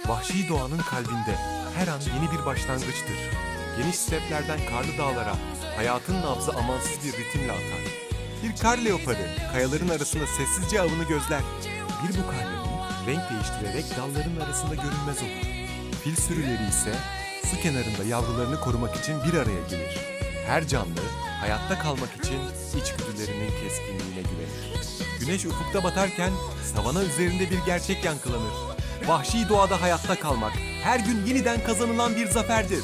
Vahşi doğanın kalbinde her an yeni bir başlangıçtır. Geniş steplerden karlı dağlara hayatın nabzı amansız bir ritimle atar. Bir kar leoparı kayaların arasında sessizce avını gözler. Bir bu karların renk değiştirerek dalların arasında görünmez olur. Fil sürüleri ise su kenarında yavrularını korumak için bir araya gelir. Her canlı hayatta kalmak için içgüdülerinin keskinliğine güvenir. Güneş ufukta batarken savana üzerinde bir gerçek yankılanır. Vahşi doğada hayatta kalmak her gün yeniden kazanılan bir zaferdir.